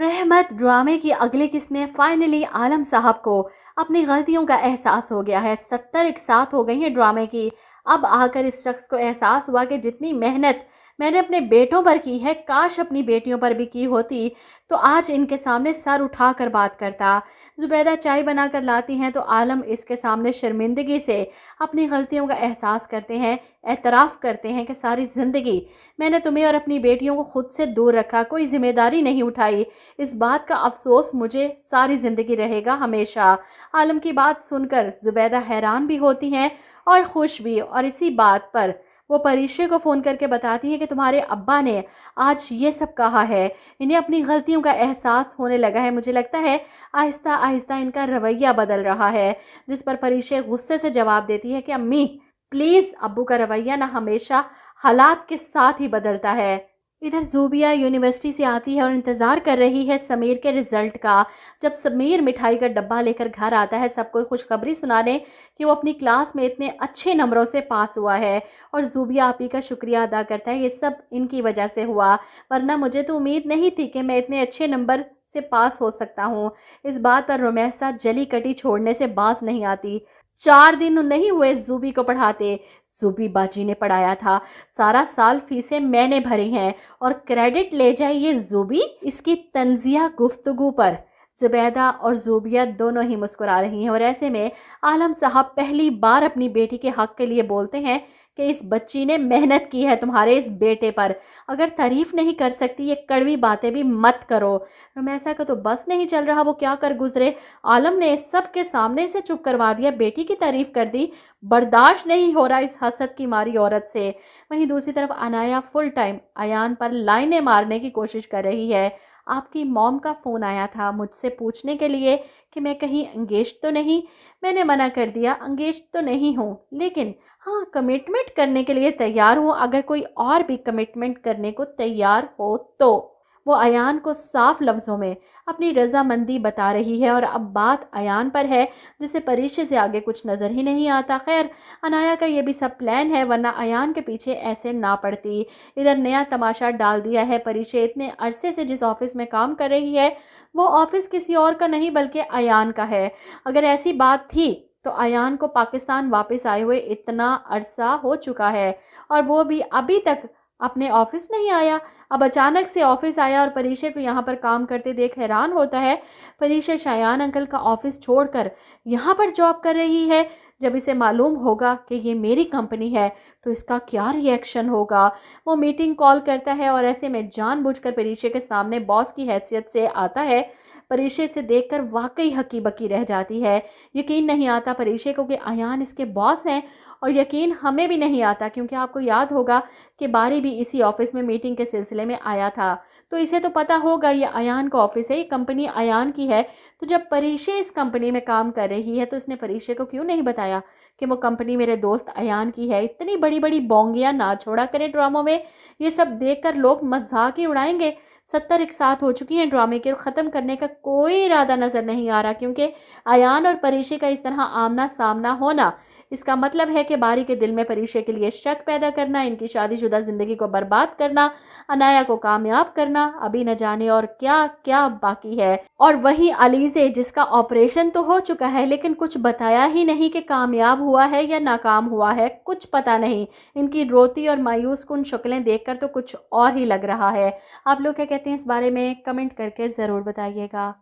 रहमत ड्रामे की अगली किस्त में फाइनली आलम साहब को अपनी गलतियों का एहसास हो गया है। 70 एक साथ हो गई है ड्रामे की। अब आकर इस शख्स को एहसास हुआ कि जितनी मेहनत मैंने अपने बेटों पर की है, काश अपनी बेटियों पर भी की होती तो आज इनके सामने सर उठाकर बात करता। जुबैदा चाय बनाकर लाती हैं तो आलम इसके सामने शर्मिंदगी से अपनी गलतियों का एहसास करते हैं, एतराफ़ करते हैं कि सारी ज़िंदगी मैंने तुम्हें और अपनी बेटियों को खुद से दूर रखा, कोई जिम्मेदारी नहीं उठाई। इस बात का अफसोस मुझे सारी ज़िंदगी रहेगा हमेशा। आलम की बात सुनकर ज़ुबैदा हैरान भी होती हैं और खुश भी, और इसी बात पर वो परीक्षे को फ़ोन करके बताती हैं कि तुम्हारे अब्बा ने आज ये सब कहा है। इन्हें अपनी गलतियों का एहसास होने लगा है। मुझे लगता है आहिस्ता आहिस्ता इनका रवैया बदल रहा है। जिस पर परीक्षे गुस्से से जवाब देती है कि अम्मी प्लीज़, अब्बू का रवैया ना हमेशा हालात के साथ ही बदलता है। इधर ज़ूबिया यूनिवर्सिटी से आती है और इंतज़ार कर रही है समीर के रिज़ल्ट का। जब समीर मिठाई का डब्बा लेकर घर आता है सबको खुशखबरी सुनाने कि वो अपनी क्लास में इतने अच्छे नंबरों से पास हुआ है, और ज़ूबिया आपी का शुक्रिया अदा करता है, ये सब इनकी वजह से हुआ, वरना मुझे तो उम्मीद नहीं थी कि मैं इतने अच्छे नंबर से पास हो सकता हूँ। इस बात पर रोमैसा जली कटी छोड़ने से बाज नहीं आती। 4 दिन नहीं हुए ज़ूबी को पढ़ाते, ज़ूबी बाजी ने पढ़ाया था। सारा साल फीसें मैंने भरी हैं और क्रेडिट ले जाए ये ज़ूबी। इसकी तंजिया गुफ्तगू पर ज़ुबैदा और ज़ूबिया दोनों ही मुस्कुरा रही हैं, और ऐसे में आलम साहब पहली बार अपनी बेटी के हक़ के लिए बोलते हैं कि इस बच्ची ने मेहनत की है तुम्हारे इस बेटे पर। अगर तारीफ़ नहीं कर सकती ये कड़वी बातें भी मत करो। रमैसा का तो बस नहीं चल रहा, वो क्या कर गुजरे। आलम ने सब के सामने से चुप करवा दिया, बेटी की तारीफ़ कर दी। बर्दाश्त नहीं हो रहा इस हसद की मारी औरत से। वहीं दूसरी तरफ अनाया फुल टाइम अयान पर लाइनें मारने की कोशिश कर रही है। आपकी मॉम का फ़ोन आया था मुझसे पूछने के लिए कि मैं कहीं एंगेज तो नहीं। मैंने मना कर दिया, एंगेज तो नहीं हूँ, लेकिन हाँ कमिटमेंट करने के लिए तैयार हूँ, अगर कोई और भी कमिटमेंट करने को तैयार हो तो। वो अयान को साफ लफ्ज़ों में अपनी रजामंदी बता रही है, और अब बात अयान पर है जिसे परीक्षे से आगे कुछ नज़र ही नहीं आता। खैर, अनाया का ये भी सब प्लान है, वरना अयान के पीछे ऐसे ना पड़ती। इधर नया तमाशा डाल दिया है। परीक्षे इतने अरसे से जिस ऑफिस में काम कर रही है वो ऑफिस किसी और का नहीं बल्कि अयान का है। अगर ऐसी बात थी तो अयान को पाकिस्तान वापस आए हुए इतना अरसा हो चुका है और वो भी अभी तक अपने ऑफिस नहीं आया। अब अचानक से ऑफिस आया और परीक्षा को यहाँ पर काम करते देख हैरान होता है। परीक्षा शायान अंकल का ऑफिस छोड़कर यहाँ पर जॉब कर रही है। जब इसे मालूम होगा कि ये मेरी कंपनी है तो इसका क्या रिएक्शन होगा। वो मीटिंग कॉल करता है और ऐसे में जानबूझकर परीक्षा के सामने बॉस की हैसियत से आता है। परीक्षा से देखकर वाकई हकी बकी रह जाती है। यकीन नहीं आता परीक्षा को कि अयान इसके बॉस हैं, और यकीन हमें भी नहीं आता क्योंकि आपको याद होगा कि बारी भी इसी ऑफिस में मीटिंग के सिलसिले में आया था, तो इसे तो पता होगा ये अयान का ऑफिस है, ये कंपनी अयान की है। तो जब परीक्षा इस कंपनी में काम कर रही है तो इसने परीक्षा को क्यों नहीं बताया कि वो कंपनी मेरे दोस्त अयान की है। इतनी बड़ी बड़ी बोंगियां ना छोड़ा करें ड्रामों में, ये सब देखकर लोग मजाक ही उड़ाएंगे। 70 एक साथ हो चुकी हैं ड्रामे के और ख़त्म करने का कोई इरादा नज़र नहीं आ रहा, क्योंकि अयान और परीक्षा का इस तरह आमना सामना होना इसका मतलब है कि बारी के दिल में परीक्षा के लिए शक पैदा करना, इनकी शादीशुदा ज़िंदगी को बर्बाद करना, अनाया को कामयाब करना, अभी न जाने और क्या क्या बाकी है। और वहीं अलीज़े जिसका ऑपरेशन तो हो चुका है लेकिन कुछ बताया ही नहीं कि कामयाब हुआ है या नाकाम हुआ है, कुछ पता नहीं। इनकी रोती और मायूस कुन शक्लें देखकर तो कुछ और ही लग रहा है। आप लोग क्या कहते हैं इस बारे में, कमेंट करके ज़रूर बताइएगा।